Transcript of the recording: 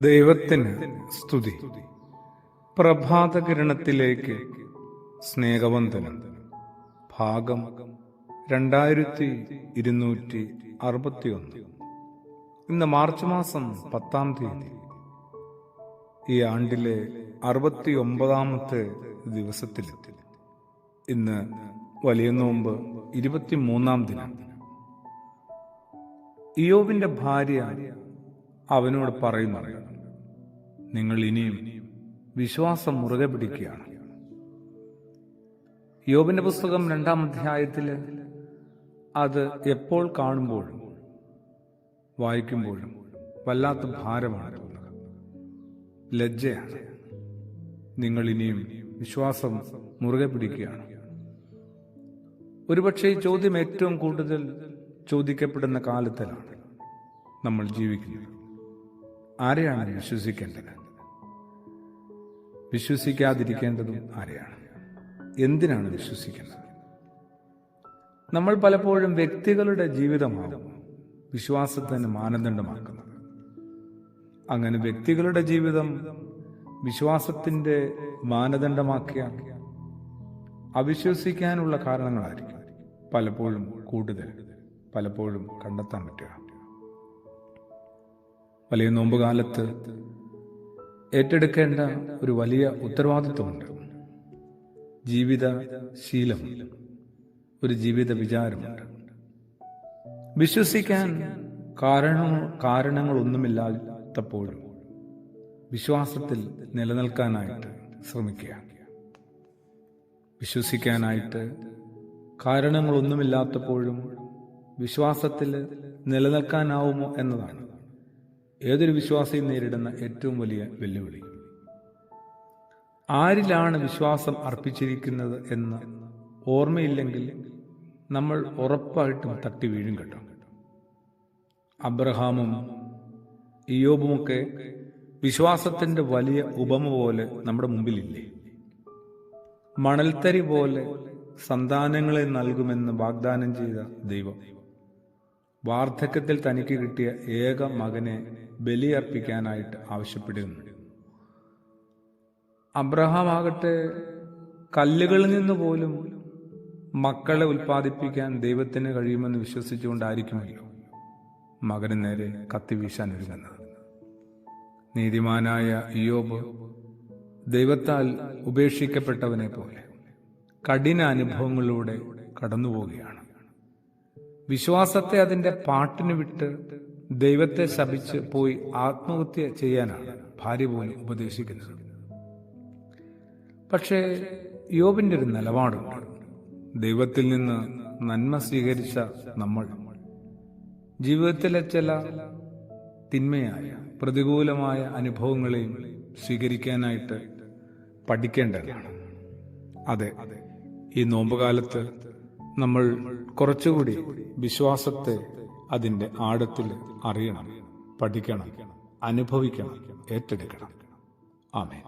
ദൈവത്തിന് സ്തുതി. പ്രഭാതകിരണത്തിലേക്ക് സ്നേഹവന്ദനം. ഭാഗം 2261. ഇന്ന് മാർച്ച് മാസം 10-ാം തീയതി. ഈ ആണ്ടിലെ 69-ാമത്തെ ദിവസത്തിലെത്തി. ഇന്ന് വലിയ നോമ്പ് 23-ാം ദിനം. ഇയ്യോബിന്റെ ഭാര്യ അവനോട് പറയുന്നു, നിങ്ങൾ ഇനിയും വിശ്വാസം മുറുകെ പിടിക്കുകയാണ്. ഇയ്യോബിന്റെ പുസ്തകം 2-ാം അധ്യായത്തില് അത് എപ്പോൾ കാണുമ്പോഴും വായിക്കുമ്പോഴും വല്ലാത്ത ഭാരമാണ് തോന്നുക, ലജ്ജയാണ്. നിങ്ങൾ ഇനിയും വിശ്വാസം മുറുകെ പിടിക്കുകയാണ്. ഒരുപക്ഷെ ഈ ചോദ്യം ഏറ്റവും കൂടുതൽ ചോദിക്കപ്പെടുന്ന കാലത്തിലാണ് നമ്മൾ ജീവിക്കുന്നത്. ആരെയാണ് വിശ്വസിക്കേണ്ടത്? വിശ്വസിക്കാതിരിക്കേണ്ടതും ആരെയാണ്? എന്തിനാണ് വിശ്വസിക്കുന്നത്? നമ്മൾ പലപ്പോഴും വ്യക്തികളുടെ ജീവിതമാകും വിശ്വാസത്തിന് മാനദണ്ഡമാക്കുന്നത്. അങ്ങനെ വ്യക്തികളുടെ ജീവിതം വിശ്വാസത്തിന്റെ മാനദണ്ഡമാക്കിയാൽ അവിശ്വസിക്കാനുള്ള കാരണങ്ങളായിരിക്കും പലപ്പോഴും കൂടുതൽ പലപ്പോഴും കണ്ടെത്താൻ പറ്റുക. വലിയ നോമ്പുകാലത്ത് ഏറ്റെടുക്കേണ്ട ഒരു വലിയ ഉത്തരവാദിത്വമുണ്ട്. ജീവിത ശീലം, ഒരു ജീവിത വിചാരമുണ്ട്. വിശ്വസിക്കാൻ കാരണങ്ങളൊന്നുമില്ലാത്തപ്പോഴും വിശ്വാസത്തിൽ നിലനിൽക്കാനായിട്ട് ശ്രമിക്കുക. വിശ്വസിക്കാനായിട്ട് കാരണങ്ങളൊന്നുമില്ലാത്തപ്പോഴും വിശ്വാസത്തിൽ നിലനിൽക്കാനാവുമോ എന്നതാണ് ഏതൊരു വിശ്വാസിയും നേരിടുന്ന ഏറ്റവും വലിയ വെല്ലുവിളി. ആരിലാണ് വിശ്വാസം അർപ്പിച്ചിരിക്കുന്നത് എന്ന് ഓർമ്മയില്ലെങ്കിൽ നമ്മൾ ഉറപ്പായിട്ടും തട്ടി വീഴും കേട്ടോ. അബ്രഹാമും ഇയ്യോബുമൊക്കെ വിശ്വാസത്തിന്റെ വലിയ ഉപമ പോലെ നമ്മുടെ മുമ്പിലില്ലേ? മണൽത്തരി പോലെ സന്താനങ്ങളെ നൽകുമെന്ന് വാഗ്ദാനം ചെയ്ത ദൈവം വാർദ്ധക്യത്തിൽ തനിക്ക് കിട്ടിയ ഏക മകനെ ബലിയർപ്പിക്കാനായിട്ട് ആവശ്യപ്പെടുന്നു. അബ്രഹാം ആകട്ടെ കല്ലുകളിൽ നിന്ന് പോലും മക്കളെ ഉൽപ്പാദിപ്പിക്കാൻ ദൈവത്തിന് കഴിയുമെന്ന് വിശ്വസിച്ചുകൊണ്ടായിരിക്കുമല്ലോ മകന് നേരെ കത്തി വീശാൻ ഒരുങ്ങുന്നത്. നീതിമാനായ ഇയ്യോബ് ദൈവത്താൽ ഉപേക്ഷിക്കപ്പെട്ടവനെ പോലെ കഠിന അനുഭവങ്ങളിലൂടെ കടന്നുപോവുകയാണ്. വിശ്വാസത്തെ അതിന്റെ പാട്ടിന് വിട്ട് ദൈവത്തെ ശപിച്ച് പോയി ആത്മഹത്യ ചെയ്യാനാണ് ഭാര്യ പോലും ഉപദേശിക്കുന്നത്. പക്ഷേ ഇയ്യോബിന്റെ ഒരു നിലപാടുണ്ട്. ദൈവത്തിൽ നിന്ന് നന്മ സ്വീകരിച്ച നമ്മൾ ജീവിതത്തിലെ ചില തിന്മയായ പ്രതികൂലമായ അനുഭവങ്ങളെയും സ്വീകരിക്കാനായിട്ട് പഠിക്കേണ്ടതാണ്. അതെ, ഈ നോമ്പുകാലത്ത് നമ്മൾ കുറച്ചുകൂടി വിശ്വാസത്തെ അതിൻ്റെ ആഴത്തിൽ അറിയണം, പഠിക്കണം, അനുഭവിക്കണം, ഏറ്റെടുക്കണം. ആമേൻ.